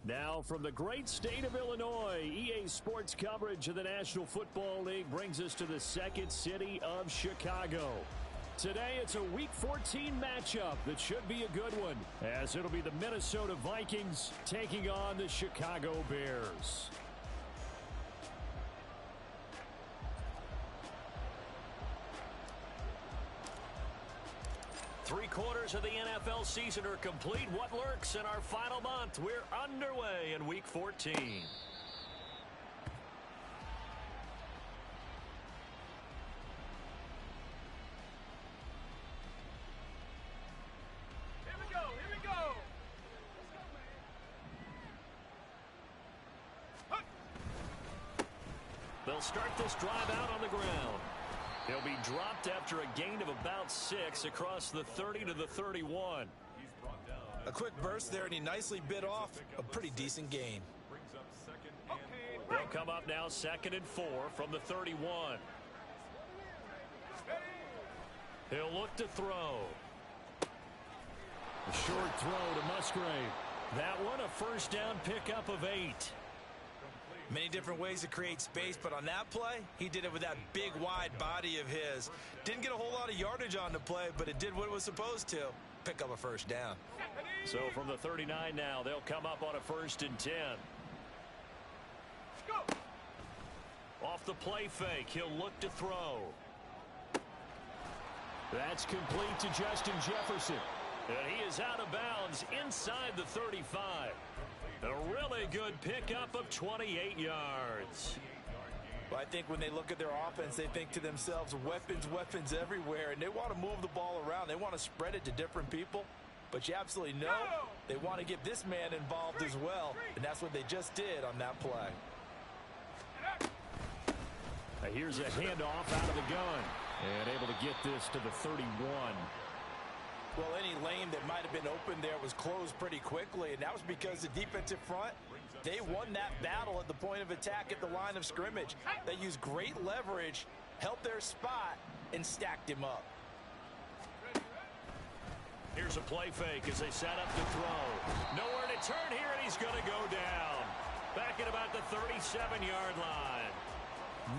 Now from the great state of Illinois, EA Sports coverage of the National Football League brings us to the second city of Chicago. Today it's a Week 14 matchup that should be a good one, as it'll be the Minnesota Vikings taking on the Chicago Bears. Three-quarters of the NFL season are complete. What lurks in our final month? We're underway in Week 14. Here we go, here we go. Let's go, man. They'll start this drive out on the ground. He'll be dropped after a gain of about 6 across the 30 to the 31. A quick burst there, and he nicely bit off a pretty decent gain. They'll come up now 2nd and 4 from the 31. He'll look to throw. A short throw to Musgrave. That one a first down pickup of 8. Many different ways to create space, but on that play, he did it with that big, wide body of his. Didn't get a whole lot of yardage on the play, but it did what it was supposed to. Pick up a first down. So from the 39 now, they'll come up on a 1st and 10. Go. Off the play fake, he'll look to throw. That's complete to Justin Jefferson. And he is out of bounds inside the 35. A really good pickup of 28 yards. Well, I think when they look at their offense, they think to themselves, weapons, weapons everywhere, and they want to move the ball around. They want to spread it to different people, but you absolutely know they want to get this man involved as well, and that's what they just did on that play. Here's a handoff out of the gun, and able to get this to the 31. Well, any lane that might have been open there was closed pretty quickly, and that was because the defensive front, they won that battle at the point of attack at the line of scrimmage. They used great leverage, helped their spot, and stacked him up. Here's a play fake as they set up to throw. Nowhere to turn here, and he's going to go down. Back at about the 37-yard line.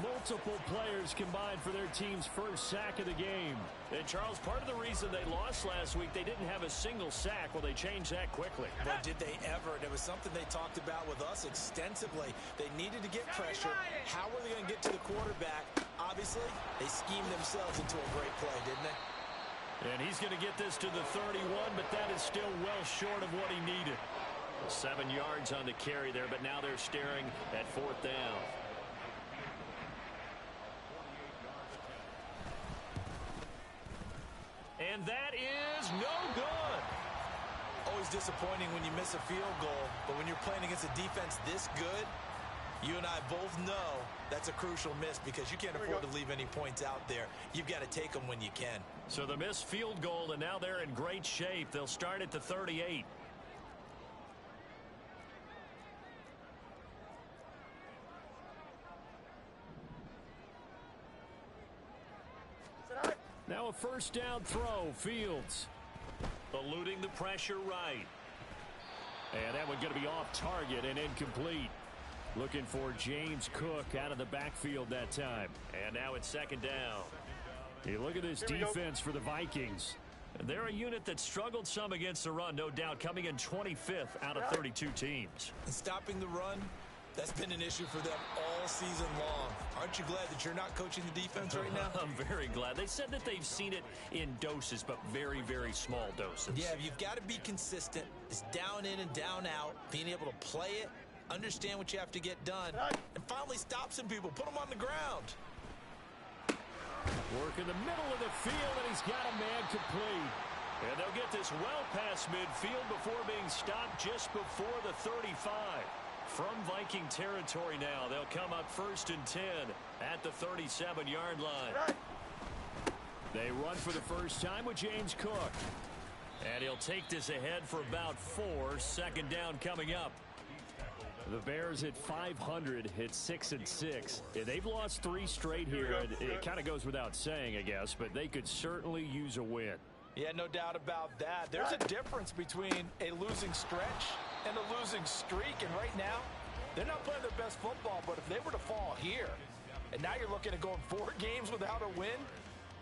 Multiple players combined for their team's first sack of the game. And, Charles, part of the reason they lost last week, they didn't have a single sack. Well, they changed that quickly. But did they ever? And it was something they talked about with us extensively. They needed to get pressure. How were they going to get to the quarterback? Obviously, they schemed themselves into a great play, didn't they? And he's going to get this to the 31, but that is still well short of what he needed. 7 yards on the carry there, but now they're staring at 4th down. And that is no good. Always disappointing when you miss a field goal, but when you're playing against a defense this good, you and I both know that's a crucial miss because you can't afford to leave any points out there. You've got to take them when you can. So the missed field goal, and now they're in great shape. They'll start at the 38. Now a first down throw, Fields. Eluding the pressure right. And that one going to be off target and incomplete. Looking for James Cook out of the backfield that time. And now it's 2nd down. You look at this defense for the Vikings. They're a unit that struggled some against the run, no doubt, coming in 25th out of 32 teams. And stopping the run, that's been an issue for them all season long. Aren't you glad that you're not coaching the defense right now? I'm very glad. They said that they've seen it in doses, but very, very small doses. Yeah, you've got to be consistent. It's down in and down out, being able to play it, understand what you have to get done, and finally stop some people, put them on the ground. Work in the middle of the field, and he's got a man complete. And they'll get this well past midfield before being stopped just before the 35. From Viking territory now, they'll come up 1st and 10 at the 37-yard line. They run for the first time with James Cook. And he'll take this ahead for about 4. 2nd down coming up. The Bears at 500 hit 6-6. They've lost 3 straight here. It kind of goes without saying, I guess, but they could certainly use a win. Yeah, no doubt about that. There's a difference between a losing stretch and a losing streak. And right now, they're not playing their best football. But if they were to fall here, and now you're looking at going 4 games without a win,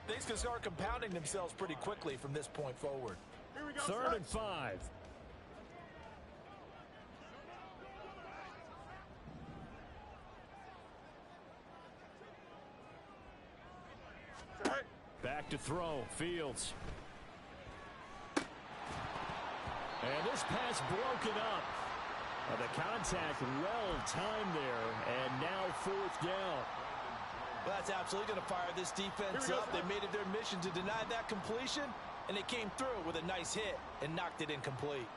things can start compounding themselves pretty quickly from this point forward. Here we go, 3rd and 5. Back to throw, Fields. And this pass broken up. The contact well timed there, and now 4th down. Well, that's absolutely going to fire this defense up. They made it their mission to deny that completion, and they came through with a nice hit and knocked it incomplete.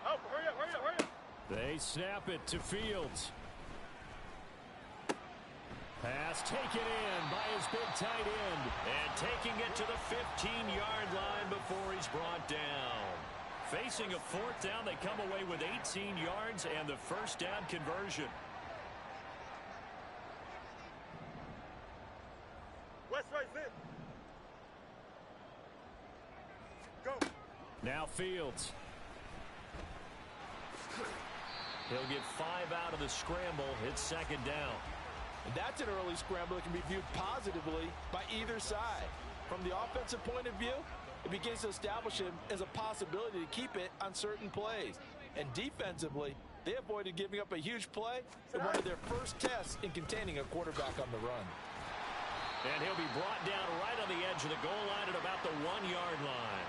Oh, hurry up, hurry up, hurry up. They snap it to Fields. Pass taken in by his big tight end. And taking it to the 15-yard line before he's brought down. Facing a 4th down, they come away with 18 yards and the 1st down conversion. West right in. Go. Now Fields. He'll get 5 out of the scramble. It's 2nd down. And that's an early scramble that can be viewed positively by either side. From the offensive point of view, it begins to establish him as a possibility to keep it on certain plays. And defensively, they avoided giving up a huge play in one of their first tests in containing a quarterback on the run. And he'll be brought down right on the edge of the goal line at about the 1-yard line.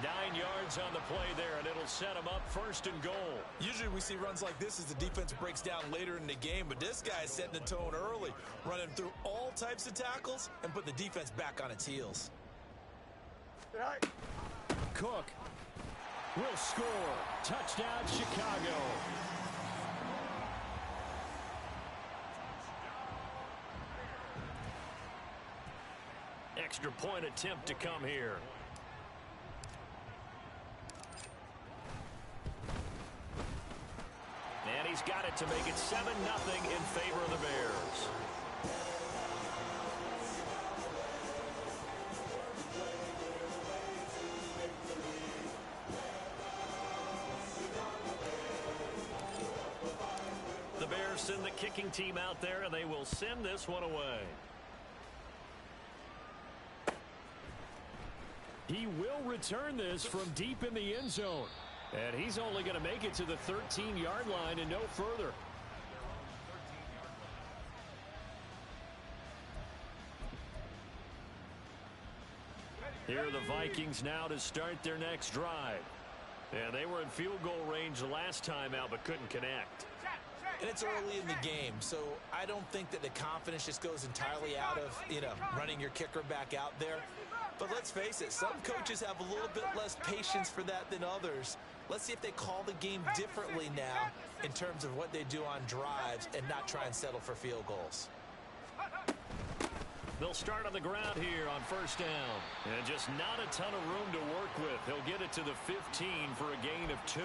9 yards on the play there, and it'll set him up 1st and goal. Usually we see runs like this as the defense breaks down later in the game, but this guy is setting the tone early, running through all types of tackles and put the defense back on its heels. Cook will score. Touchdown, Chicago. Extra point attempt to come here. And he's got it to make it 7-0 in favor of the Bears. The Bears send the kicking team out there, and they will send this one away. He will return this from deep in the end zone. And he's only going to make it to the 13-yard line and no further. Here are the Vikings now to start their next drive. And they were in field goal range the last time out but couldn't connect. And it's early in the game, so I don't think that the confidence just goes entirely out of, running your kicker back out there. But let's face it, some coaches have a little bit less patience for that than others. Let's see if they call the game differently now in terms of what they do on drives and not try and settle for field goals. They'll start on the ground here on 1st down. And just not a ton of room to work with. He'll get it to the 15 for a gain of 2.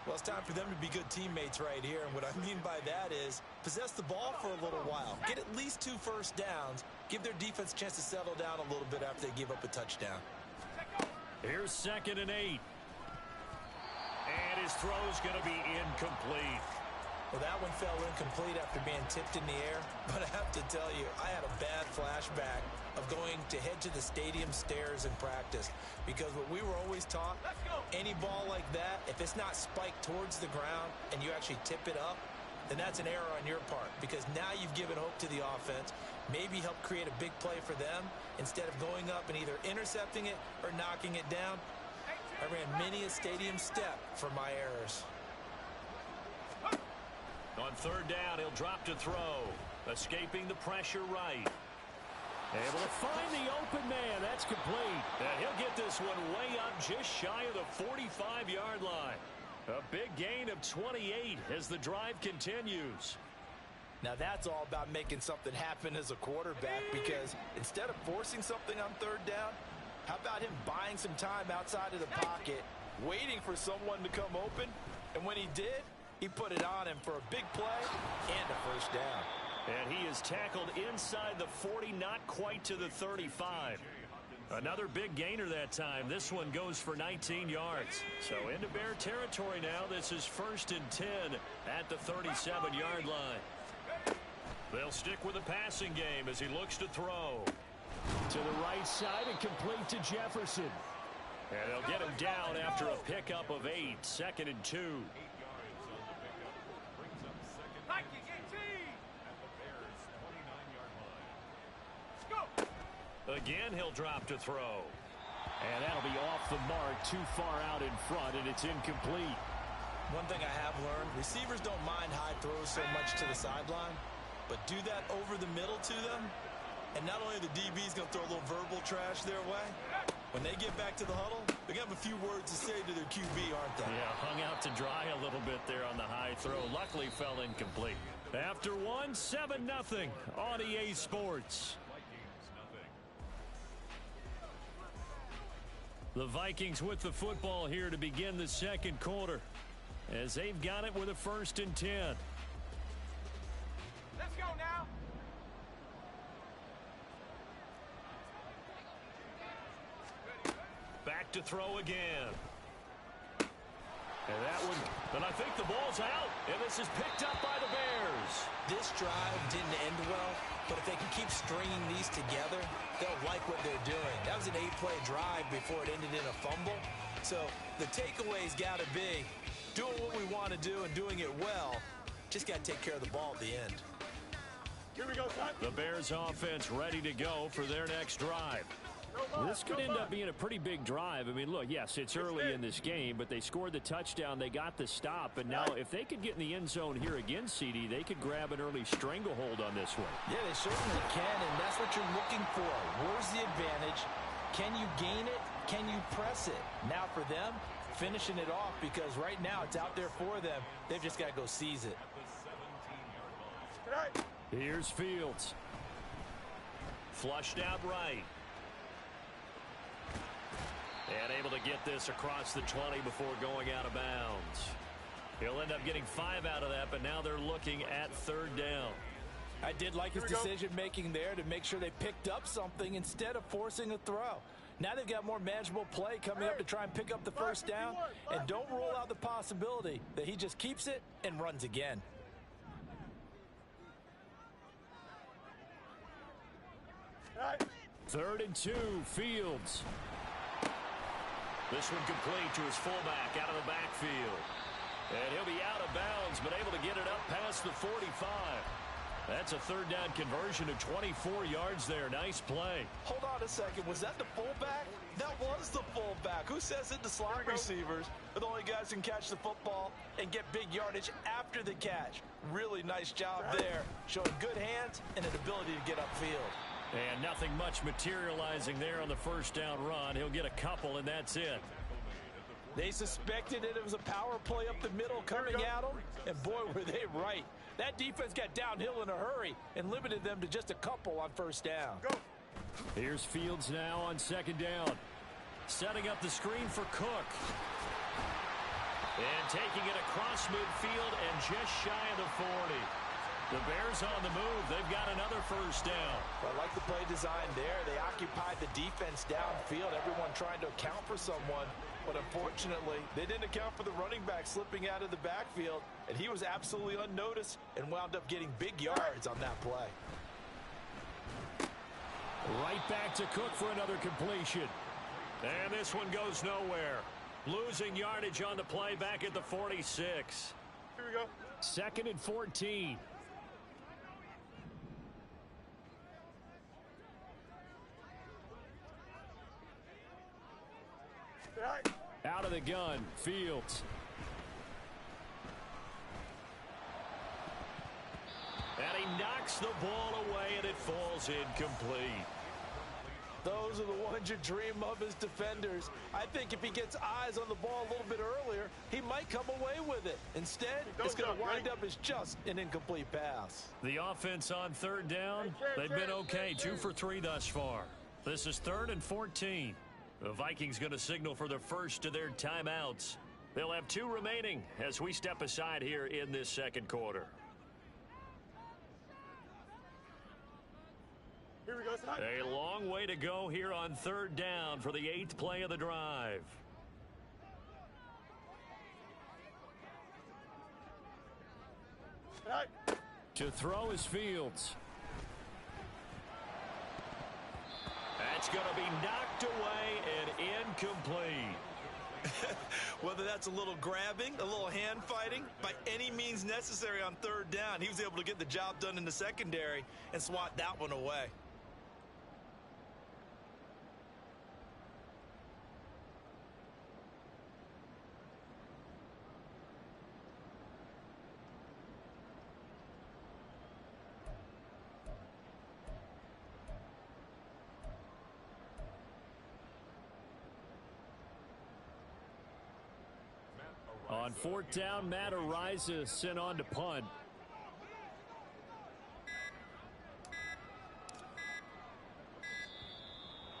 Well, it's time for them to be good teammates right here. And what I mean by that is possess the ball for a little while. Get at least 2 first downs. Give their defense a chance to settle down a little bit after they give up a touchdown. Here's 2nd and 8. And his throw's going to be incomplete. Well, that one fell incomplete after being tipped in the air. But I have to tell you, I had a bad flashback of going to head to the stadium stairs in practice. Because what we were always taught, any ball like that, if it's not spiked towards the ground and you actually tip it up, then that's an error on your part. Because now you've given hope to the offense, maybe help create a big play for them, instead of going up and either intercepting it or knocking it down. I ran many a stadium step for my errors. On 3rd down, he'll drop to throw. Escaping the pressure right. Able to find the open man. That's complete. And he'll get this one way up just shy of the 45-yard line. A big gain of 28 as the drive continues. Now that's all about making something happen as a quarterback, because instead of forcing something on 3rd down, how about him buying some time outside of the pocket, waiting for someone to come open, and when he did, he put it on him for a big play and a 1st down. And he is tackled inside the 40, not quite to the 35. Another big gainer that time. This one goes for 19 yards. So into Bear territory now. This is 1st and 10 at the 37-yard line. They'll stick with the passing game as he looks to throw. To the right side and complete to Jefferson. And they'll get him down after a pickup of 8. 2nd and 2. Again, he'll drop to throw. And that'll be off the mark, too far out in front, and it's incomplete. One thing I have learned, receivers don't mind high throws so much to the sideline, but do that over the middle to them, and not only the DB's going to throw a little verbal trash their way, when they get back to the huddle, they're going to have a few words to say to their QB, aren't they? Yeah, hung out to dry a little bit there on the high throw. Luckily fell incomplete. After one, 7-0 on EA Sports. The Vikings with the football here to begin the second quarter as they've got it with a 1st and 10. Let's go now. Back to throw again. And that one, but I think the ball's out, and this is picked up by the Bears. This drive didn't end well, but if they can keep stringing these together, they'll like what they're doing. That was an 8-play drive before it ended in a fumble. So the takeaway's got to be doing what we want to do and doing it well. Just got to take care of the ball at the end. Here we go, son. The Bears offense ready to go for their next drive. This could end up being a pretty big drive. I mean, look, yes, it's early in this game, but they scored the touchdown. They got the stop. And now if they could get in the end zone here again, CD, they could grab an early stranglehold on this one. Yeah, they certainly can, and that's what you're looking for. Where's the advantage? Can you gain it? Can you press it? Now for them, finishing it off, because right now it's out there for them. They've just got to go seize it. Here's Fields. Flushed out right. And able to get this across the 20 before going out of bounds. He'll end up getting 5 out of that, but now they're looking at 3rd down. I did like his decision-making there to make sure they picked up something instead of forcing a throw. Now they've got more manageable play coming up to try and pick up the 1st down. And don't rule out the possibility that he just keeps it and runs again. Third and 2, Fields. This one complete to his fullback out of the backfield. And he'll be out of bounds, but able to get it up past the 45. That's a 3rd down conversion of 24 yards there. Nice play. Hold on a second. Was that the fullback? That was the fullback. Who says it? The slot receivers are the only guys who can catch the football and get big yardage after the catch. Really nice job there, showing good hands and an ability to get upfield. And nothing much materializing there on the 1st down run. He'll get a couple, and that's it. They suspected that it was a power play up the middle coming at them, and boy, were they right. That defense got downhill in a hurry and limited them to just a couple on 1st down. Here's Fields now on 2nd down. Setting up the screen for Cook. And taking it across midfield and just shy of the 40. The Bears on the move. They've got another 1st down. I like the play design there. They occupied the defense downfield, everyone trying to account for someone. But unfortunately, they didn't account for the running back slipping out of the backfield, and he was absolutely unnoticed and wound up getting big yards on that play. Right back to Cook for another completion. And this one goes nowhere. Losing yardage on the play back at the 46. Here we go. 2nd and 14. Out of the gun, Fields. And he knocks the ball away, and it falls incomplete. Those are the ones you dream of as defenders. I think if he gets eyes on the ball a little bit earlier, he might come away with it. Instead, it's going to wind up as just an incomplete pass. The offense on 3rd down, they've been okay, 2 for 3 thus far. This is 3rd and 14. The Vikings going to signal for the first of their timeouts. They'll have 2 remaining as we step aside here in this second quarter. Here we go, son. A long way to go here on third down for the 8th play of the drive. All right. To throw is Fields. That's going to be knocked away and incomplete. Whether that's a little grabbing, a little hand fighting, by any means necessary on third down, he was able to get the job done in the secondary and swat that one away. On fourth down, Matt Ariza sent on to punt.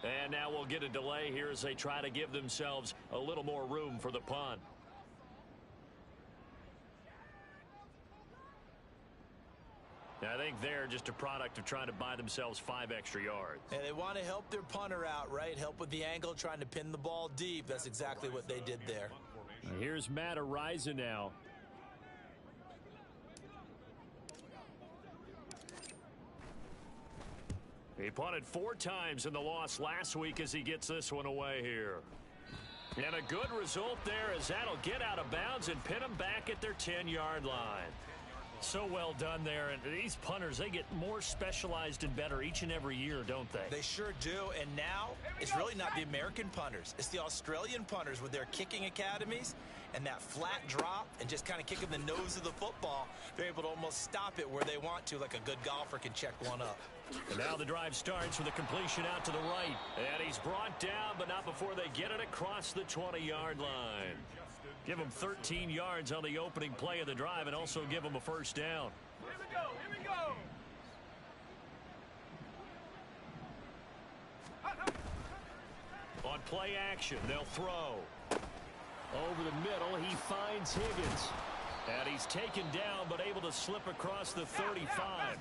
And now we'll get a delay here as they try to give themselves a little more room for the punt. I think they're just a product of trying to buy themselves 5 extra yards. And they want to help their punter out, right? Help with the angle, trying to pin the ball deep. That's exactly what they did there. Here's Matt Ariza now. He punted 4 times in the loss last week as he gets this one away here. And a good result there as that'll get out of bounds and pin them back at their 10-yard line. So well done there. And these punters, they get more specialized and better each and every year, don't they? They sure do. And now it's really not the American punters. It's the Australian punters with their kicking academies and that flat drop and just kind of kicking the nose of the football. They're able to almost stop it where they want to, like a good golfer can check one up. And now the drive starts with a completion out to the right. And he's brought down, but not before they get it across the 20-yard line. Give him 13 yards on the opening play of the drive and also give him a first down. Here we go. Here we go. On play action, they'll throw. Over the middle, he finds Higgins. And he's taken down, but able to slip across the 35.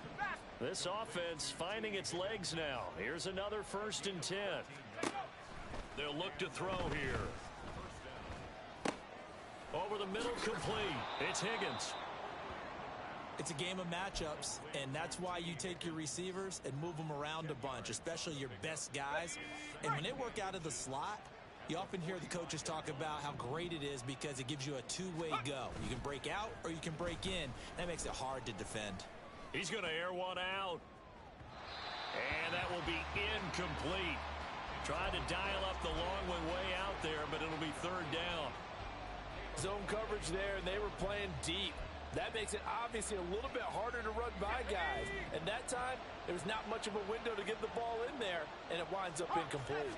This offense finding its legs now. Here's another 1st and 10. They'll look to throw here. Over the middle, complete. It's Higgins. It's a game of matchups, and that's why you take your receivers and move them around a bunch, especially your best guys. And when they work out of the slot, you often hear the coaches talk about how great it is because it gives you a two-way go. You can break out or you can break in. That makes it hard to defend. He's going to air one out. And that will be incomplete. Trying to dial up the long one way out there, but it'll be 3rd down. Zone coverage there, and they were playing deep. That makes it obviously a little bit harder to run by guys. And that time, there was not much of a window to get the ball in there, and it winds up incomplete.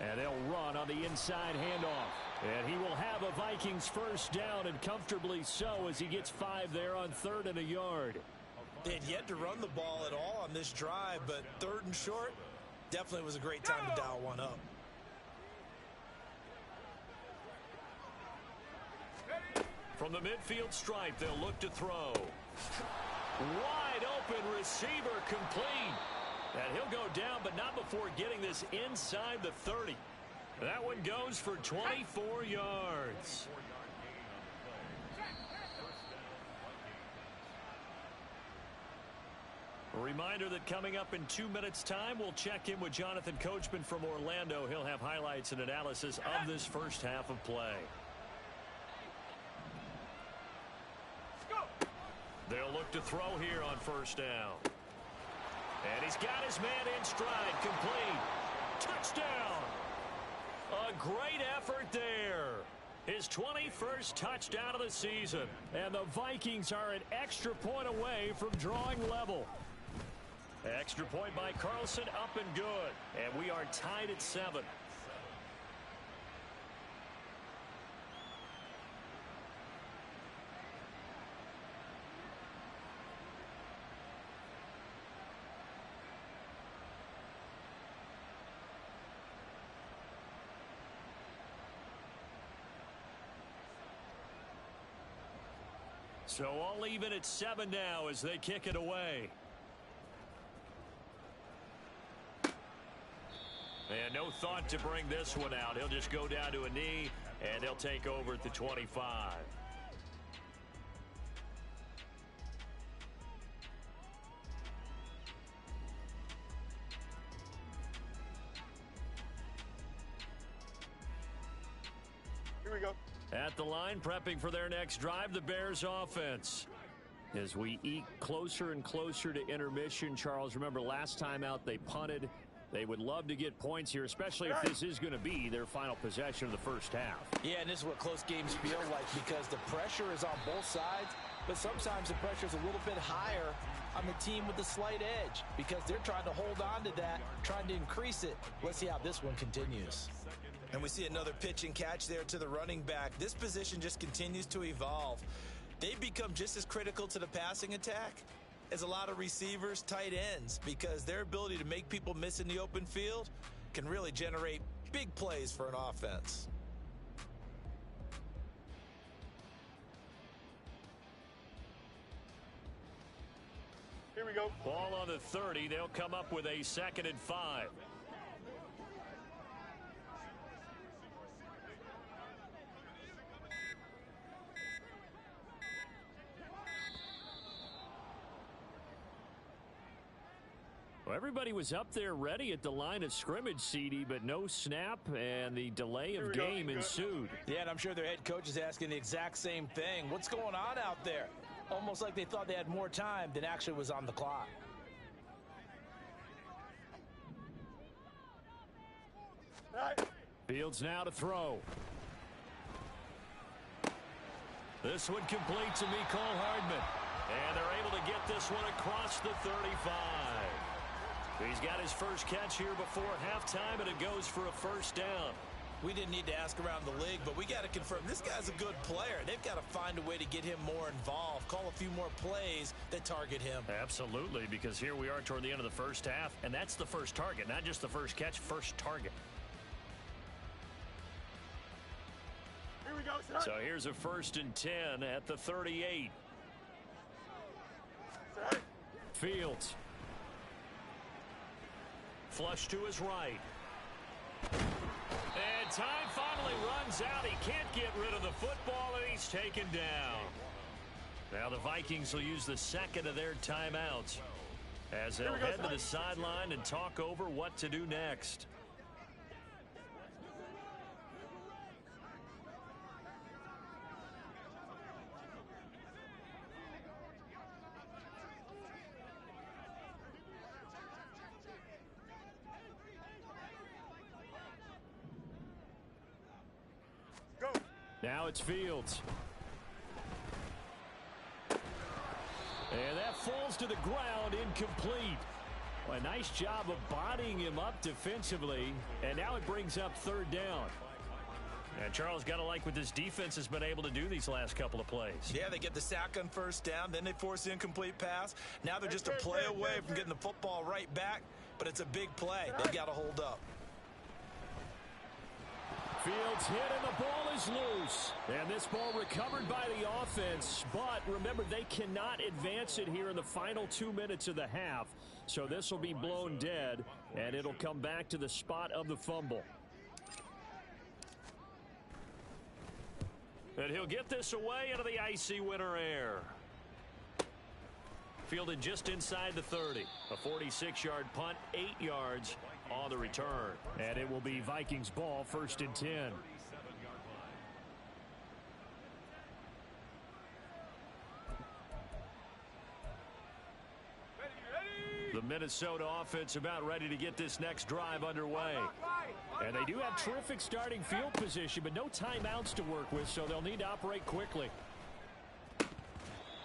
And they'll run on the inside handoff. And he will have a Vikings first down, and comfortably so, as he gets 5 there on 3rd and a yard. They had yet to run the ball at all on this drive, but 3rd and short definitely was a great time to dial one up. From the midfield stripe, they'll look to throw. Wide open receiver complete. And he'll go down, but not before getting this inside the 30. That one goes for 24 yards. A reminder that coming up in 2 minutes' time, we'll check in with Jonathan Coachman from Orlando. He'll have highlights and analysis of this first half of play. They'll look to throw here on 1st down. And he's got his man in stride, complete. Touchdown! A great effort there. His 21st touchdown of the season. And the Vikings are an extra point away from drawing level. Extra point by Carlson, up and good. And we are tied at 7. So all even at 7 now as they kick it away. And no thought to bring this one out. He'll just go down to a knee, and they'll take over at the 25. Here we go. At the line, prepping for their next drive, the Bears offense. As we eke closer and closer to intermission, Charles, remember last time out they punted. They would love to get points here, especially if this is going to be their final possession of the first half. Yeah, and this is what close games feel like because the pressure is on both sides, but sometimes the pressure is a little bit higher on the team with the slight edge because they're trying to hold on to that, trying to increase it. Let's see how this one continues. And we see another pitch and catch there to the running back. This position just continues to evolve. They've become just as critical to the passing attack as a lot of receivers, tight ends, because their ability to make people miss in the open field can really generate big plays for an offense. Here we go. Ball on the 30. They'll come up with a 2nd and 5. Well, everybody was up there ready at the line of scrimmage, CD, but no snap, and the delay of game ensued. Yeah, and I'm sure their head coach is asking the exact same thing. What's going on out there? Almost like they thought they had more time than actually was on the clock. Fields now to throw. This one complete to Mecole Hardman. And they're able to get this one across the 35. He's got his first catch here before halftime, and it goes for a first down. We didn't need to ask around the league, but we got to confirm this guy's a good player. They've got to find a way to get him more involved, call a few more plays that target him. Absolutely, because here we are toward the end of the first half, and that's the first target, not just the first catch, first target. Here we go, son. So here's a 1st and 10 at the 38. Son. Fields. Flush to his right. And time finally runs out. He can't get rid of the football, and he's taken down. Now the Vikings will use the 2nd of their timeouts as they'll head to the sideline and talk over what to do next. Now it's Fields. And that falls to the ground, incomplete. Well, a nice job of bodying him up defensively, and now it brings up 3rd down. And Charles, got to like what this defense has been able to do these last couple of plays. Yeah, they get the sack on 1st down, then they force the incomplete pass. Now they're just a play away from getting the football right back, but it's a big play. They've got to hold up. Fields hit, and the ball is loose. And this ball recovered by the offense. But remember, they cannot advance it here in the final 2 minutes of the half. So this will be blown dead, and it'll come back to the spot of the fumble. And he'll get this away into the icy winter air. Fielded just inside the 30. A 46-yard punt, 8 yards on the return. And it will be Vikings ball, 1st and 10. The Minnesota offense about ready to get this next drive underway. And they do have terrific starting field position, but no timeouts to work with, so they'll need to operate quickly.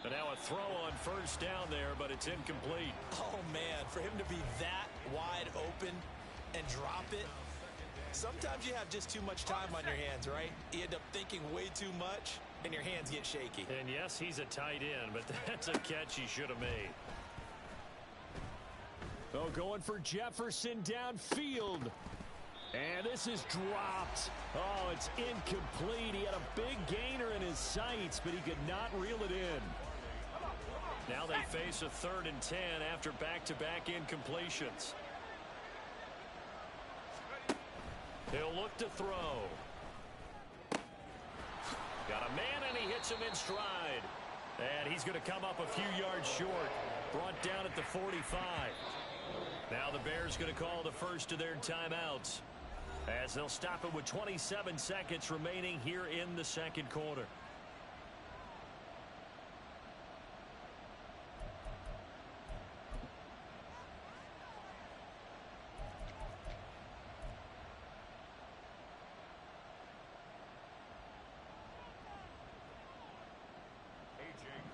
And now a throw on 1st down there, but it's incomplete. Oh, man, for him to be that wide open and drop it. Sometimes you have just too much time on your hands, right? You end up thinking way too much, and your hands get shaky. And yes, he's a tight end, but that's a catch he should have made. Oh, going for Jefferson downfield. And this is dropped. Oh, it's incomplete. He had a big gainer in his sights, but he could not reel it in. Now they face a 3rd and 10 after back-to-back incompletions. He'll look to throw. Got a man, and he hits him in stride. And he's going to come up a few yards short. Brought down at the 45. Now the Bears going to call the first of their timeouts, as they'll stop it with 27 seconds remaining here in the second quarter.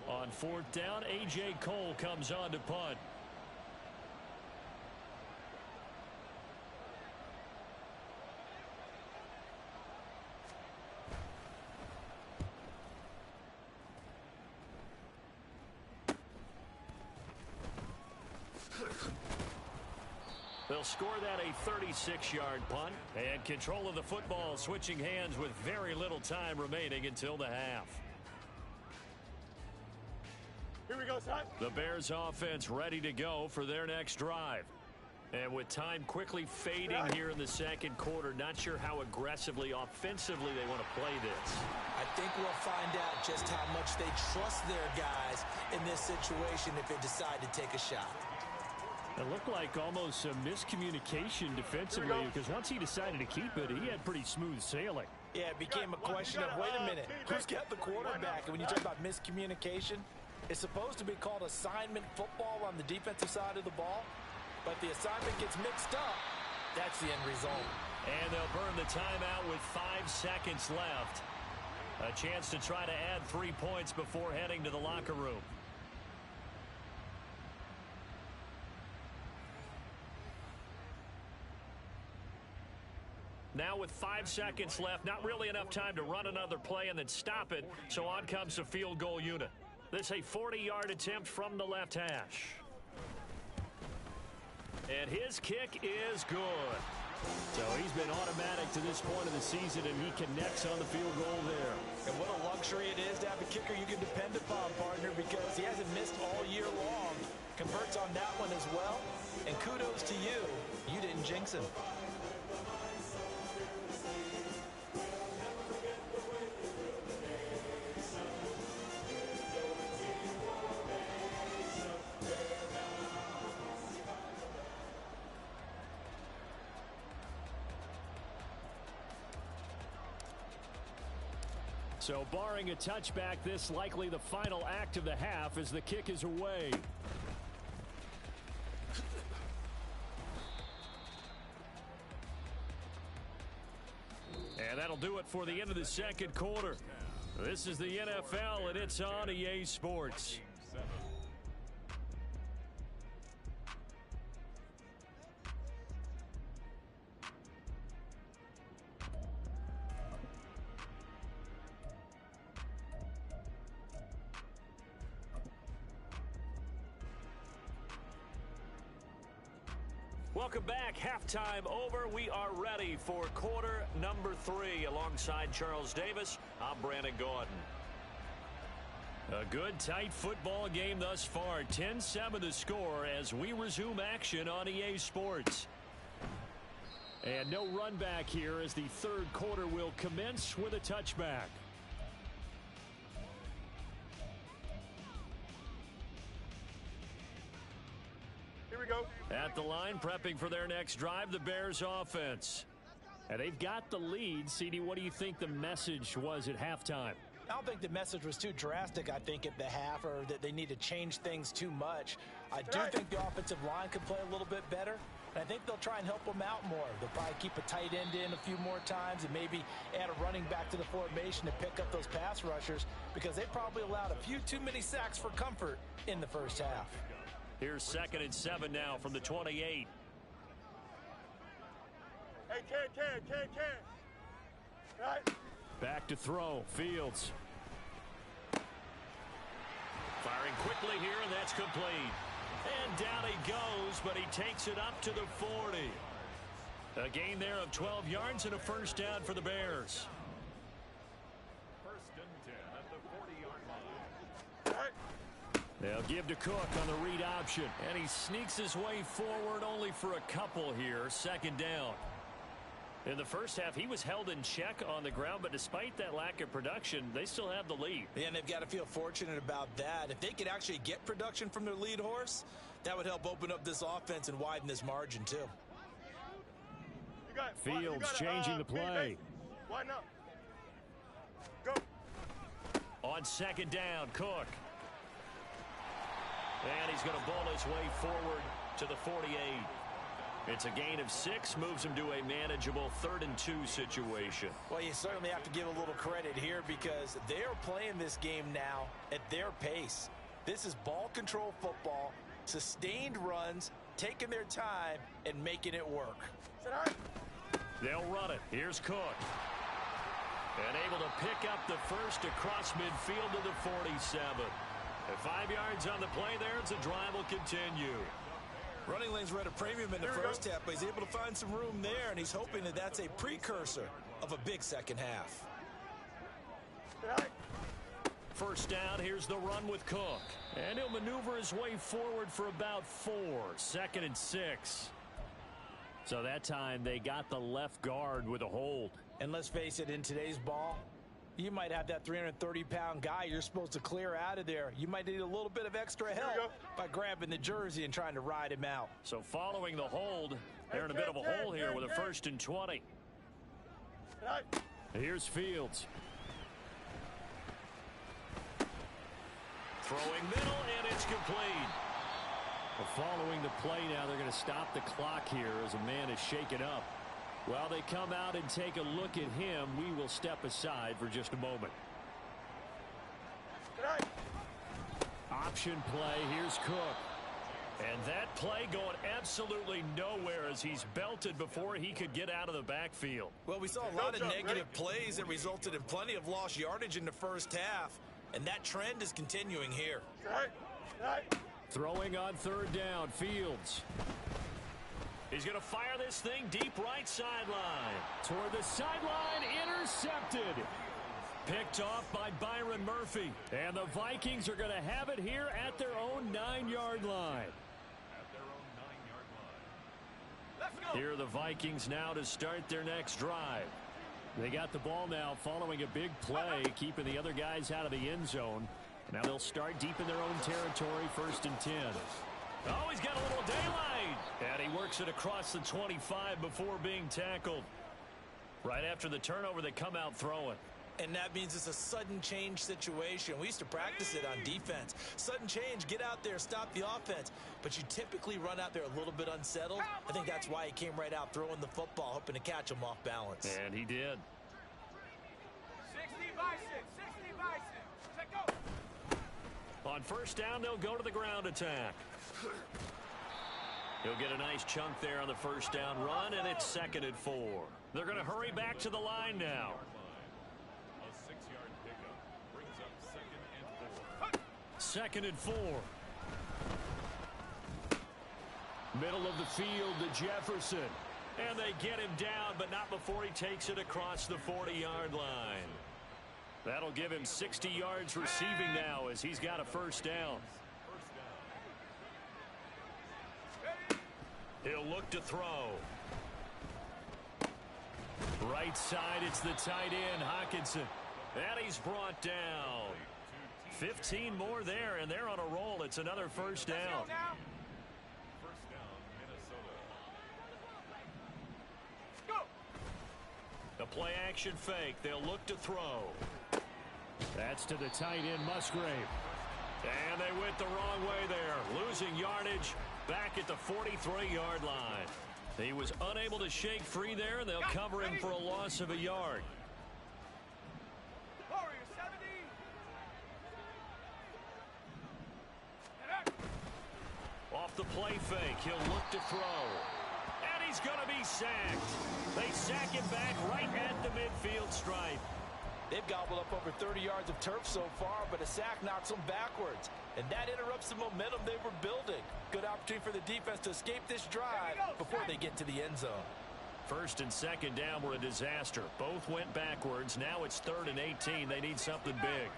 On fourth down, A.J. Cole comes on to punt. They'll score that a 36-yard punt, and control of the football switching hands with very little time remaining until the half. Here we go, son. The Bears offense ready to go for their next drive. And with time quickly fading here in the second quarter, not sure how aggressively, offensively they want to play this. I think we'll find out just how much they trust their guys in this situation if they decide to take a shot. It looked like almost a miscommunication defensively, because once he decided to keep it, he had pretty smooth sailing. Yeah, it became a question of, wait a minute, who's got the quarterback? And when you talk about miscommunication, it's supposed to be called assignment football on the defensive side of the ball, but the assignment gets mixed up. That's the end result. And they'll burn the timeout with 5 seconds left. A chance to try to add 3 points before heading to the locker room. Now with 5 seconds left, not really enough time to run another play and then stop it, so on comes the field goal unit. This a 40-yard attempt from the left hash. And his kick is good. So he's been automatic to this point of the season, and he connects on the field goal there. And what a luxury it is to have a kicker you can depend upon, partner, because he hasn't missed all year long. Converts on that one as well. And kudos to you. You didn't jinx him. So barring a touchback, this likely the final act of the half as the kick is away. And that'll do it for the end of the second quarter. This is the NFL, and it's on EA Sports. Welcome back. Halftime over. We are ready for quarter number 3. Alongside Charles Davis, I'm Brandon Gordon. A good, tight football game thus far. 10-7 the score as we resume action on EA Sports. And no run back here as the third quarter will commence with a touchback. At the line, prepping for their next drive, the Bears offense. And they've got the lead. CD, what do you think the message was at halftime? I don't think the message was too drastic, I think, at the half, or that they need to change things too much. I do think the offensive line could play a little bit better, and I think they'll try and help them out more. They'll probably keep a tight end in a few more times and maybe add a running back to the formation to pick up those pass rushers, because they probably allowed a few too many sacks for comfort in the first half. Here's 2nd and 7 now from the 28. Hey, Ken. All right. Back to throw. Fields. Firing quickly here, and that's complete. And down he goes, but he takes it up to the 40. A gain there of 12 yards and a first down for the Bears. First and 10 at the 40-yard line. All right. They'll give to Cook on the read option. And he sneaks his way forward only for a couple here. 2nd down. In the first half, he was held in check on the ground, but despite that lack of production, they still have the lead. Yeah, and they've got to feel fortunate about that. If they could actually get production from their lead horse, that would help open up this offense and widen this margin, too. Fields changing the play. Why not? Go. On second down, Cook. And he's going to ball his way forward to the 48. It's a gain of 6, moves him to a manageable 3rd and 2 situation. Well, you certainly have to give a little credit here because they're playing this game now at their pace. This is ball control football, sustained runs, taking their time, and making it work. They'll run it. Here's Cook. And able to pick up the first across midfield to the 47. At 5 yards on the play there, the drive will continue. Running lanes were at a premium in the first half, but he's able to find some room there, and he's hoping that that's a precursor of a big second half. First down, here's the run with Cook. And he'll maneuver his way forward for about 4. 2nd and 6. So that time they got the left guard with a hold. And let's face it, in today's ball, you might have that 330-pound guy you're supposed to clear out of there. You might need a little bit of extra help by grabbing the jersey and trying to ride him out. So following the hold, they're in a bit of a hole here with a 1st and 20. Here's Fields. Throwing middle, and it's complete. Well, following the play now, they're going to stop the clock here as a man is shaken up. While they come out and take a look at him, we will step aside for just a moment. Option play. Here's Cook. And that play going absolutely nowhere as he's belted before he could get out of the backfield. Well, we saw a lot of negative plays that resulted in plenty of lost yardage in the first half, and that trend is continuing here. Throwing on 3rd down, Fields. He's going to fire this thing deep right sideline. Toward the sideline, intercepted. Picked off by Byron Murphy. And the Vikings are going to have it here at their own 9-yard line. Here are the Vikings now to start their next drive. They got the ball now following a big play, keeping the other guys out of the end zone. Now they'll start deep in their own territory, 1st and 10. Oh, he's got a little daylight. And he works it across the 25 before being tackled. Right after the turnover, they come out throwing. And that means it's a sudden change situation. We used to practice it on defense. Sudden change, get out there, stop the offense. But you typically run out there a little bit unsettled. I think that's why he came right out throwing the football, hoping to catch him off balance. And he did. 60 Bison, 60 Bison. Check go. On 1st down, they'll go to the ground attack. He'll get a nice chunk there on the 1st down run, and it's 2nd and 4. They're going to hurry back to the line now. A 6-yard pickup brings up 2nd and 4. 2nd and 4. Middle of the field to Jefferson. And they get him down, but not before he takes it across the 40-yard line. That'll give him 60 yards receiving now as he's got a 1st down. He'll look to throw. Right side, it's the tight end, Hockenson. And he's brought down. 15 more there, and they're on a roll. It's another 1st down. First down, Minnesota. The play action fake. They'll look to throw. That's to the tight end, Musgrave. And they went the wrong way there. Losing yardage back at the 43-yard line. He was unable to shake free there, and they'll cover him for a loss of a yard. Warrior 70. Off the play fake, he'll look to throw. And he's going to be sacked. They sack him back right at the midfield stripe. They've gobbled up over 30 yards of turf so far, but a sack knocks them backwards. And that interrupts the momentum they were building. Good opportunity for the defense to escape this drive before they get to the end zone. 1st and 2nd down were a disaster. Both went backwards. Now it's 3rd and 18. They need something big.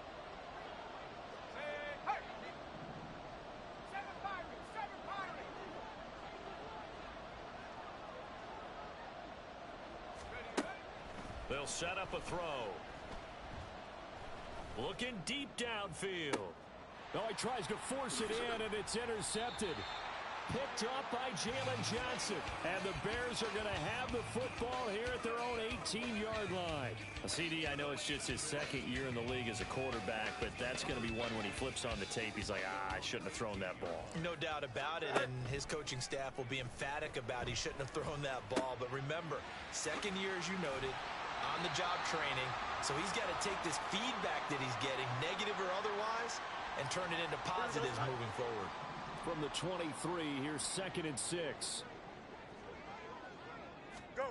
They'll set up a throw. Looking deep downfield. Oh, he tries to force it in, and it's intercepted. Picked up by Jalen Johnson. And the Bears are going to have the football here at their own 18-yard line. CD, I know it's just his second year in the league as a quarterback, but that's going to be one when he flips on the tape. He's like, I shouldn't have thrown that ball. No doubt about it, and his coaching staff will be emphatic about he shouldn't have thrown that ball. But remember, second year, as you noted, on-the-job training. So he's got to take this feedback that he's getting, negative or otherwise, and turn it into positives moving forward. From the 23, here's 2nd and 6. Go.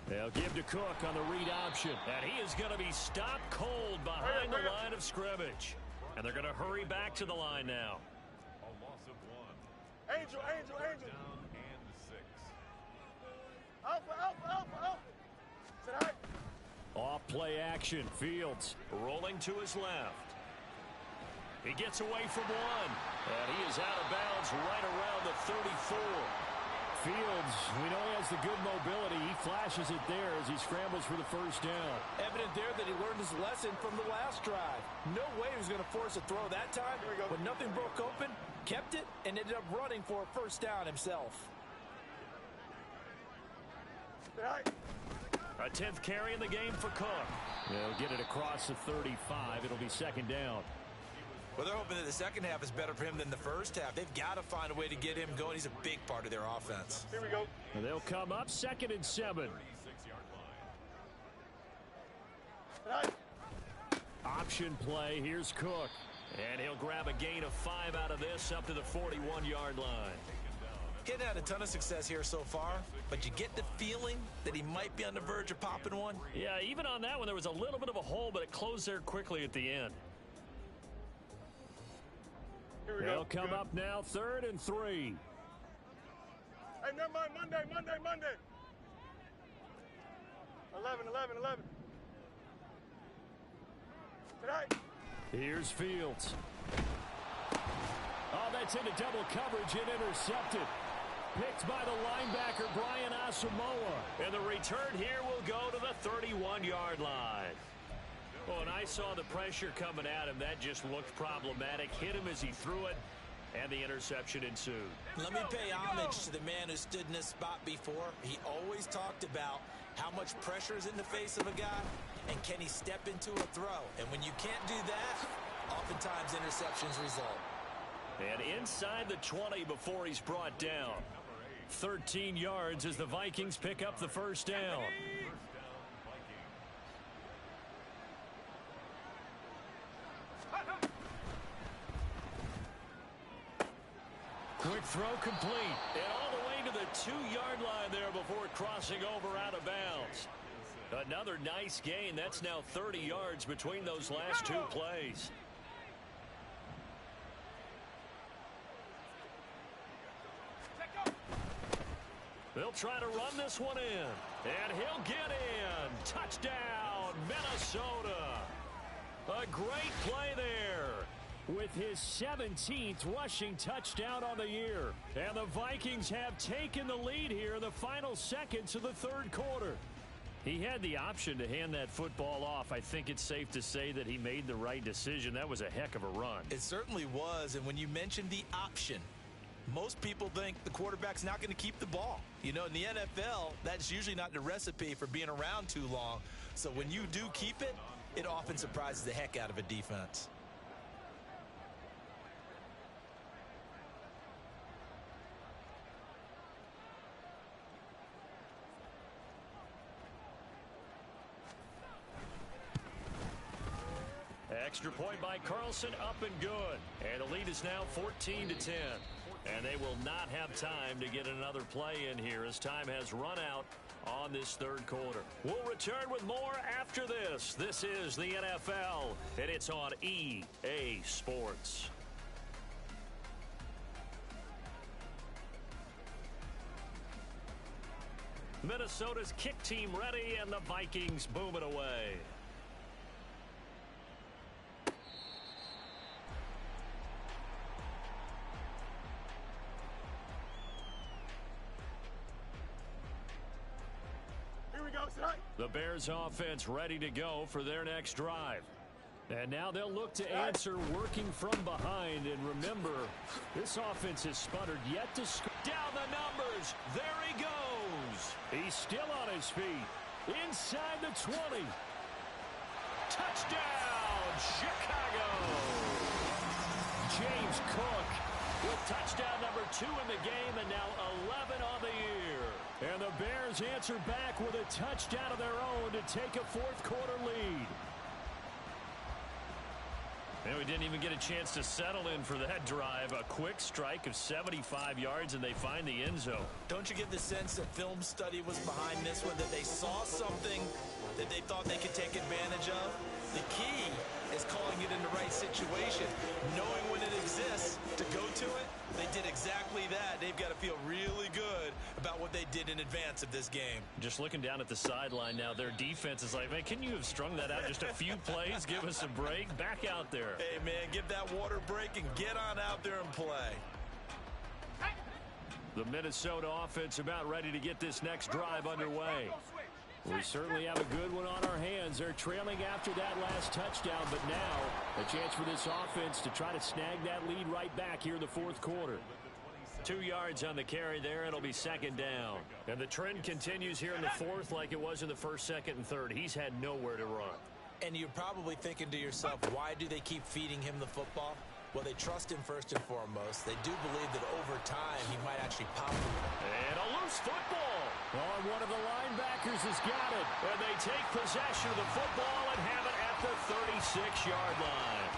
They'll give to Cook on the read option. And he is going to be stopped cold behind the line of scrimmage. And they're going to hurry back to the line now. A loss of 1. Angel. Down and 6. Alpha. Sit high. Off play action. Fields. Rolling to his left. He gets away from one. And he is out of bounds right around the 34. Fields, we know he has the good mobility. He flashes it there as he scrambles for the first down. Evident there that he learned his lesson from the last drive. No way he was going to force a throw that time. When nothing broke open, kept it, and ended up running for a first down himself. Sit high. A 10th carry in the game for Cook. They'll get it across the 35. It'll be 2nd down. Well, they're hoping that the second half is better for him than the first half. They've got to find a way to get him going. He's a big part of their offense. Here we go. And they'll come up 2nd and 7. 36-yard Sit line. high. Option play. Here's Cook. And he'll grab a gain of 5 out of this up to the 41-yard line. He hadn't had a ton of success here so far, but you get the feeling that he might be on the verge of popping one. Yeah, even on that one, there was a little bit of a hole, but it closed there quickly at the end. Here we They'll go. come up now 3rd and 3. Hey, never mind. Monday. 11. Sit high. Here's Fields. Oh, that's into double coverage and intercepted. Picked by the linebacker, Brian Asamoah. And the return here will go to the 31-yard line. Oh, and I saw the pressure coming at him. That just looked problematic. Hit him as he threw it, and the interception ensued. Let me pay homage to the man who stood in this spot before. He always talked about how much pressure is in the face of a guy, and can he step into a throw. And when you can't do that, oftentimes interceptions result. And inside the 20 before he's brought down. 13 yards as the Vikings pick up the first down. Quick throw complete. And all the way to the 2-yard line there before crossing over out of bounds. Another nice gain. That's now 30 yards between those last 2 plays. They'll try to run this one in. And he'll get in. Touchdown, Minnesota. A great play there. With his 17th rushing touchdown on the year. And the Vikings have taken the lead here in the final seconds of the 3rd quarter. He had the option to hand that football off. I think it's safe to say that he made the right decision. That was a heck of a run. It certainly was, and when you mentioned the option, most people think the quarterback's not going to keep the ball. You know, in the NFL, that's usually not the recipe for being around too long. So when you do keep it, it often surprises the heck out of a defense. Extra point by Carlson, up and good. And the lead is now 14-10. And they will not have time to get another play in here as time has run out on this 3rd quarter. We'll return with more after this. This is the NFL, and it's on EA Sports. Minnesota's kick team ready, and the Vikings boom it away. Here we go, tonight. The Bears offense ready to go for their next drive. And now they'll look to answer working from behind. And remember, this offense has sputtered yet to score. Down the numbers. There he goes. He's still on his feet. Inside the 20. Touchdown, Chicago. James Cook with touchdown number 2 in the game, and now 11 on the year. And the Bears answer back with a touchdown of their own to take a fourth-quarter lead. And we didn't even get a chance to settle in for that drive. A quick strike of 75 yards, and they find the end zone. Don't you get the sense that film study was behind this one, that they saw something that they thought they could take advantage of? The key is calling it in the right situation, knowing when it exists to go to it. They did exactly that. They've got to feel really good about what they did in advance of this game. Just looking down at the sideline now, their defense is like, man, can you have strung that out just a few plays? Give us a break. Back out there. Hey, man, give that water break and get on out there and play. The Minnesota offense about ready to get this next drive underway. We certainly have a good one on our hands. They're trailing after that last touchdown, but now a chance for this offense to try to snag that lead right back here in the fourth quarter. 2 yards on the carry there. It'll be second down. And the trend continues here in the fourth like it was in the first, second, and third. He's had nowhere to run. And you're probably thinking to yourself, why do they keep feeding him the football? Well, they trust him first and foremost. They do believe that over time he might actually pop them. And a loose football. Oh, one of the linebackers has got it. And they take possession of the football and have it at the 36-yard line.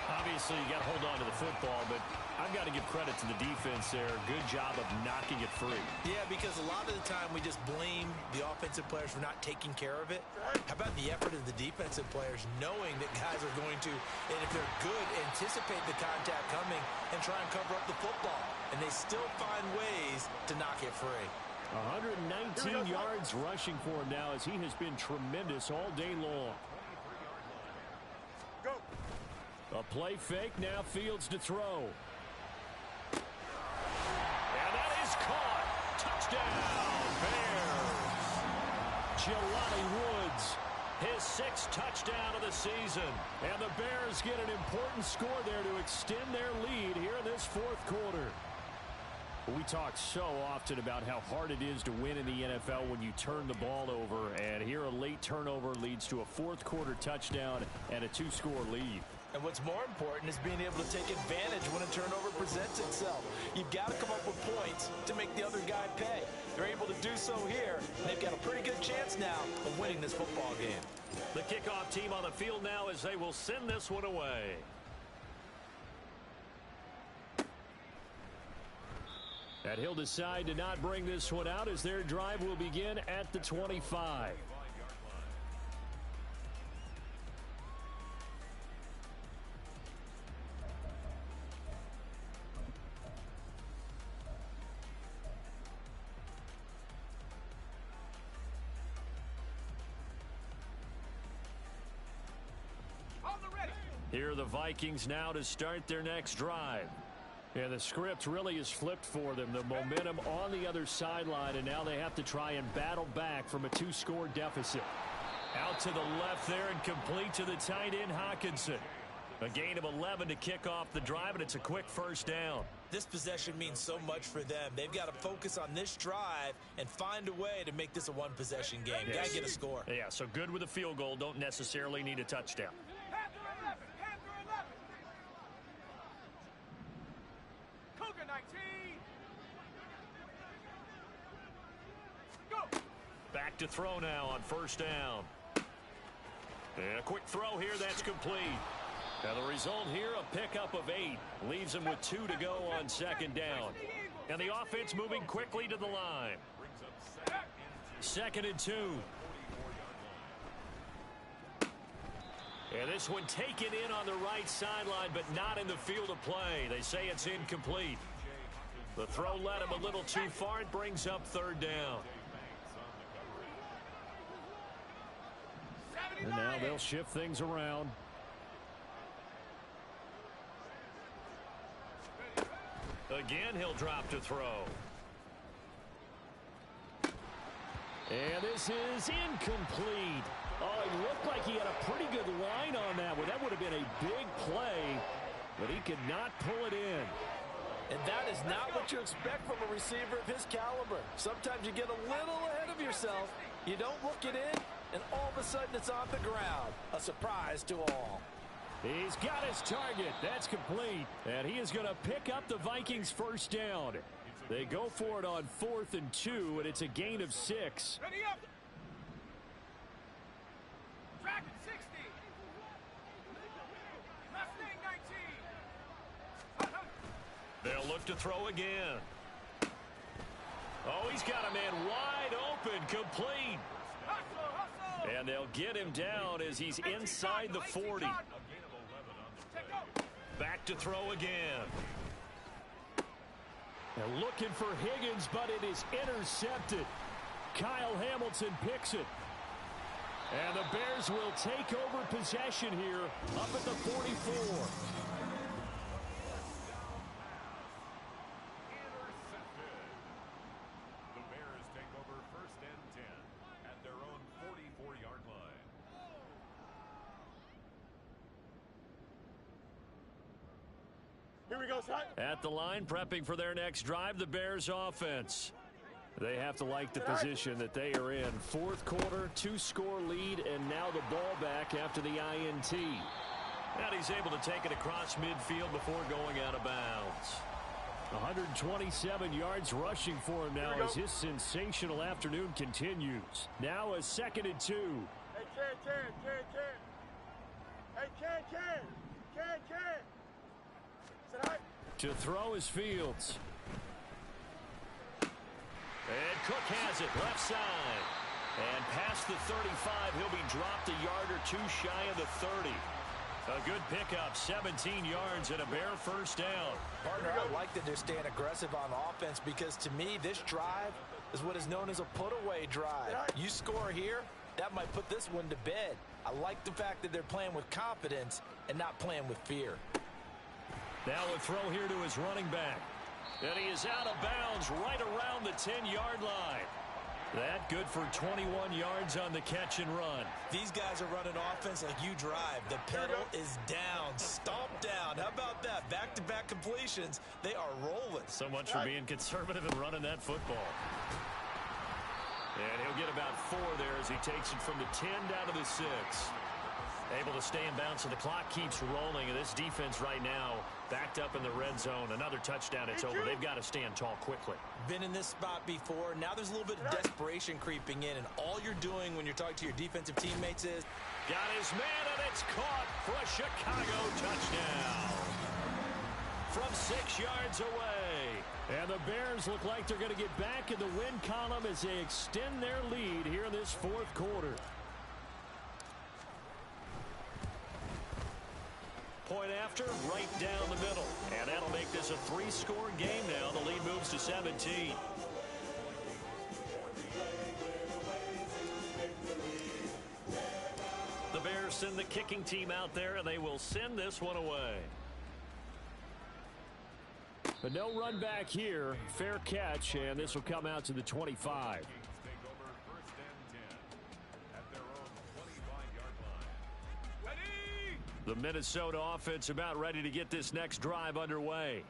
Obviously, you got to hold on to the football, but I've got to give credit to the defense there. Good job of knocking it free. Yeah, because a lot of the time we just blame the offensive players for not taking care of it. How about the effort of the defensive players knowing that guys are going to, and if they're good, anticipate the contact coming and try and cover up the football. And they still find ways to knock it free. 119 yards rushing for him now as he has been tremendous all day long. Go. A play fake, now Fields to throw. And that is caught. Touchdown, Bears. Jelani Woods, his 6th touchdown of the season. And the Bears get an important score there to extend their lead here in this fourth quarter. We talk so often about how hard it is to win in the NFL when you turn the ball over. And here a late turnover leads to a fourth quarter touchdown and a 2-score lead. And what's more important is being able to take advantage when a turnover presents itself. You've got to come up with points to make the other guy pay. They're able to do so here. They've got a pretty good chance now of winning this football game. The kickoff team on the field now as they will send this one away. And he'll decide to not bring this one out as their drive will begin at the 25. Here are the Vikings now to start their next drive. And the script really is flipped for them. The momentum on the other sideline, and now they have to try and battle back from a 2-score deficit. Out to the left there and complete to the tight end, Hockenson. A gain of 11 to kick off the drive, and it's a quick first down. This possession means so much for them. They've got to focus on this drive and find a way to make this a one-possession game. Yes. Got to get a score. Yeah, so good with a field goal. Don't necessarily need a touchdown. Back to throw now on first down. And a quick throw here, that's complete. And the result here, a pickup of 8. Leaves them with 2 to go on second down. And the offense moving quickly to the line. 2nd and 2. And this one taken in on the right sideline, but not in the field of play. They say it's incomplete. The throw led him a little too far. It brings up 3rd down. And now they'll shift things around. Again, he'll drop to throw. And this is incomplete. Oh, it looked like he had a pretty good line on that one. That would have been a big play, but he could not pull it in. And that is not what you expect from a receiver of his caliber. Sometimes you get a little ahead of yourself. You don't look it in, and all of a sudden it's on the ground. A surprise to all. He's got his target. That's complete. And he is going to pick up the Vikings first down. They go for it on 4th and 2, and it's a gain of 6. Ready up. Track at 60. Mustang 19. They'll look to throw again. Oh, he's got a man wide open, complete. Hustle, hustle. And they'll get him down as he's inside the 40. Back to throw again. They're looking for Higgins, but it is intercepted. Kyle Hamilton picks it. And the Bears will take over possession here up at the 44. The Bears take over 1st and 10 at their own 44-yard line. Here we go, son. At the line, prepping for their next drive, the Bears offense. They have to like the position that they are in. 4th quarter, 2-score lead, and now the ball back after the INT. And he's able to take it across midfield before going out of bounds. 127 yards rushing for him now as his sensational afternoon continues. Now a 2nd and 2. Hey, Ken. Hey, Ken. Sit high. To throw is Fields. And Cook has it left side. And past the 35, he'll be dropped a yard or two shy of the 30. A good pickup, 17 yards and a Bear first down. Partner, I like that they're staying aggressive on offense because to me, this drive is what is known as a put-away drive. You score here, that might put this one to bed. I like the fact that they're playing with confidence and not playing with fear. Now a throw here to his running back. And he is out of bounds right around the 10-yard line. That good for 21 yards on the catch and run. These guys are running offense like you drive. The pedal is down, stomped down. How about that? Back-to-back completions. They are rolling. So much for being conservative and running that football. And he'll get about 4 there as he takes it from the 10 down to the 6. Able to stay in bounds, so the clock keeps rolling. And this defense right now backed up in the red zone. Another touchdown, it's over. They've got to stand tall quickly. Been in this spot before. Now there's a little bit of desperation creeping in. And all you're doing when you're talking to your defensive teammates is... Got his man, and it's caught for a Chicago touchdown. From 6 yards away. And the Bears look like they're going to get back in the win column as they extend their lead here in this 4th quarter. Point after, right down the middle. And that'll make this a 3-score game now. The lead moves to 17. The Bears send the kicking team out there, and they will send this one away. But no run back here. Fair catch, and this will come out to the 25. The Minnesota offense about ready to get this next drive underway.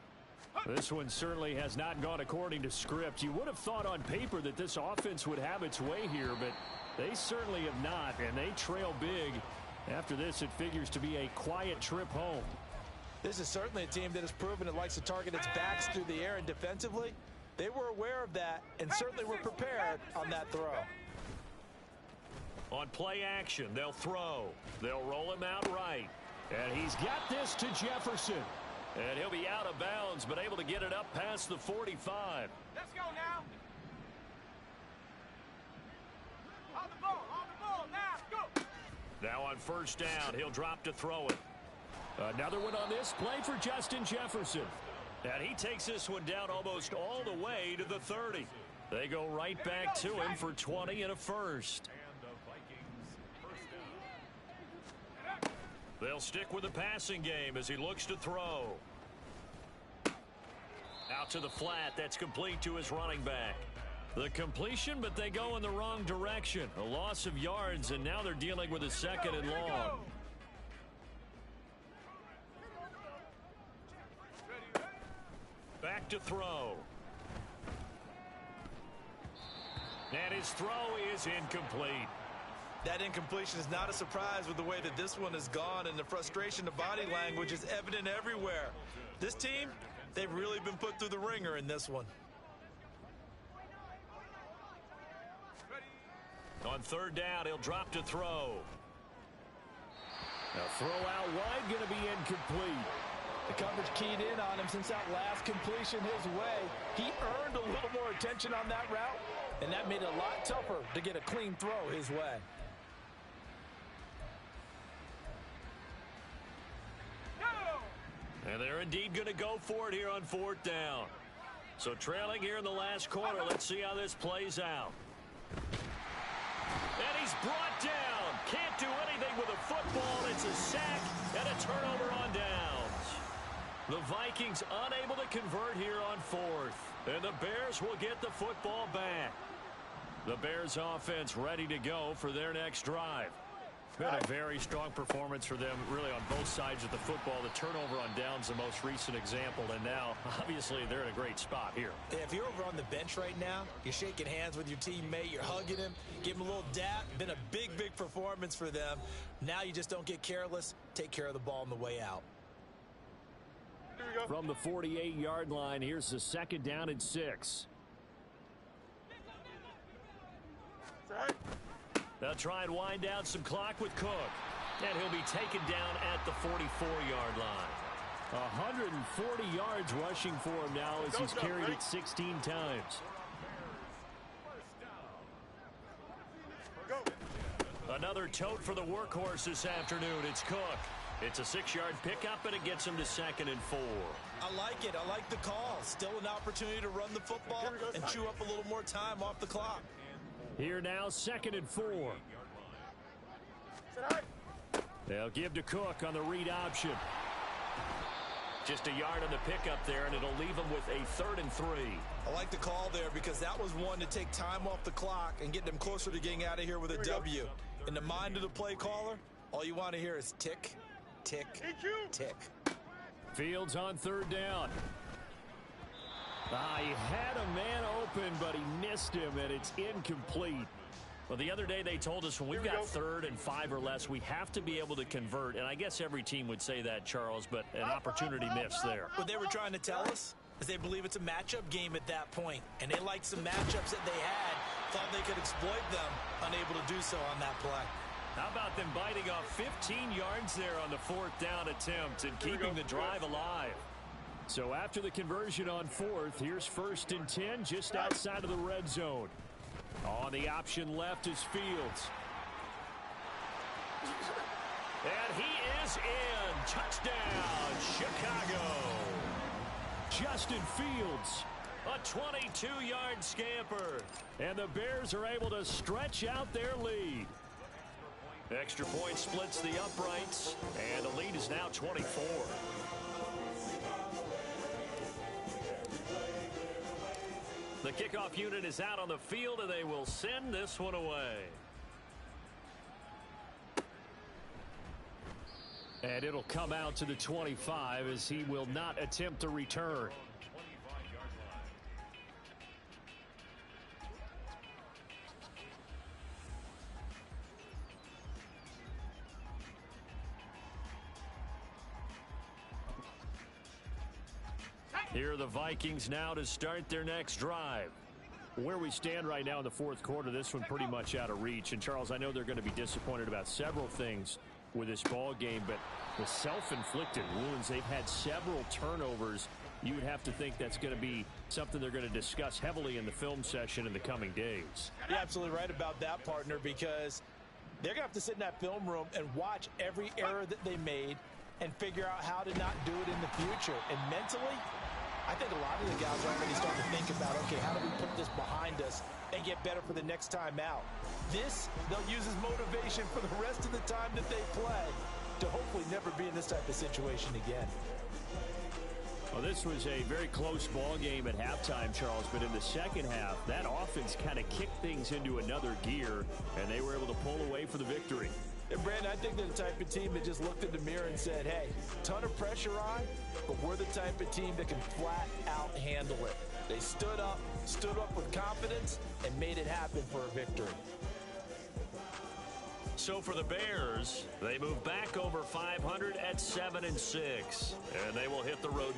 This one certainly has not gone according to script. You would have thought on paper that this offense would have its way here, but they certainly have not, and they trail big. After this, it figures to be a quiet trip home. This is certainly a team that has proven it likes to target its backs through the air, and defensively, they were aware of that and certainly were prepared on that throw. On play action, they'll throw. They'll roll him out right. And he's got this to Jefferson. And he'll be out of bounds, but able to get it up past the 45. Let's go now. On the ball, now, go. Now on first down, he'll drop to throw it. Another one on this play for Justin Jefferson. And he takes this one down almost all the way to the 30. They go right back to him for 20 and a first. They'll stick with the passing game as he looks to throw. Out to the flat. That's complete to his running back. The completion, but they go in the wrong direction. A loss of yards, and now they're dealing with a 2nd and long. Back to throw. And his throw is incomplete. That incompletion is not a surprise with the way that this one has gone, and the frustration of body language is evident everywhere. This team, they've really been put through the ringer in this one. On 3rd down, he'll drop to throw. Now throw out wide, going to be incomplete. The coverage keyed in on him since that last completion his way. He earned a little more attention on that route, and that made it a lot tougher to get a clean throw his way. And they're indeed going to go for it here on 4th down. So trailing here in the last quarter, let's see how this plays out. And he's brought down. Can't do anything with a football. It's a sack and a turnover on downs. The Vikings unable to convert here on 4th. And the Bears will get the football back. The Bears offense ready to go for their next drive. Been a very strong performance for them, really, on both sides of the football. The turnover on downs, the most recent example, and now, obviously, they're in a great spot here. Yeah, if you're over on the bench right now, you're shaking hands with your teammate, you're hugging him, give him a little dap. Been a big, big performance for them. Now you just don't get careless. Take care of the ball on the way out. From the 48-yard line, here's the 2nd down and 6. They'll try and wind down some clock with Cook. And he'll be taken down at the 44-yard line. 140 yards rushing for him now as he's carried it 16 times. Another tote for the workhorse this afternoon. It's Cook. It's a 6-yard pickup, and it gets him to 2nd and 4. I like it. I like the call. Still an opportunity to run the football and chew up a little more time off the clock. Here now, 2nd and 4. They'll give to Cook on the read option. Just a yard on the pickup there, and it'll leave him with a 3rd and 3. I like the call there because that was one to take time off the clock and get them closer to getting out of here with a W. In the mind of the play caller, all you want to hear is tick, tick, tick. Fields on 3rd down. He had a man open, but he missed him, and it's incomplete. Well, the other day they told us when we've got 3rd and 5 or less, we have to be able to convert. And I guess every team would say that, Charles, but an opportunity missed there. What they were trying to tell us is they believe it's a matchup game at that point, and they liked some matchups that they had, thought they could exploit them, unable to do so on that play. How about them biting off 15 yards there on the 4th down attempt and keeping the drive alive? So after the conversion on 4th, here's 1st and 10 just outside of the red zone. On the option left is Fields. And he is in. Touchdown, Chicago. Justin Fields, a 22-yard scamper. And the Bears are able to stretch out their lead. Extra point splits the uprights, and the lead is now 24. The kickoff unit is out on the field, and they will send this one away. And it'll come out to the 25 as he will not attempt to return. Here are the Vikings now to start their next drive. Where we stand right now in the 4th quarter, this one pretty much out of reach. And, Charles, I know they're going to be disappointed about several things with this ball game, but the self-inflicted wounds, they've had several turnovers. You would have to think that's going to be something they're going to discuss heavily in the film session in the coming days. You're absolutely right about that, partner, because they're going to have to sit in that film room and watch every error that they made and figure out how to not do it in the future. And mentally, I think a lot of the guys are already starting to think about, okay, how do we put this behind us and get better for the next time out? This, they'll use as motivation for the rest of the time that they play to hopefully never be in this type of situation again. Well, this was a very close ball game at halftime, Charles, but in the second half, that offense kind of kicked things into another gear, and they were able to pull away for the victory. And Brandon, I think they're the type of team that just looked in the mirror and said, hey, ton of pressure on, but we're the type of team that can flat out handle it. They stood up with confidence, and made it happen for a victory. So for the Bears, they move back over 500 at 7-6, and they will hit the road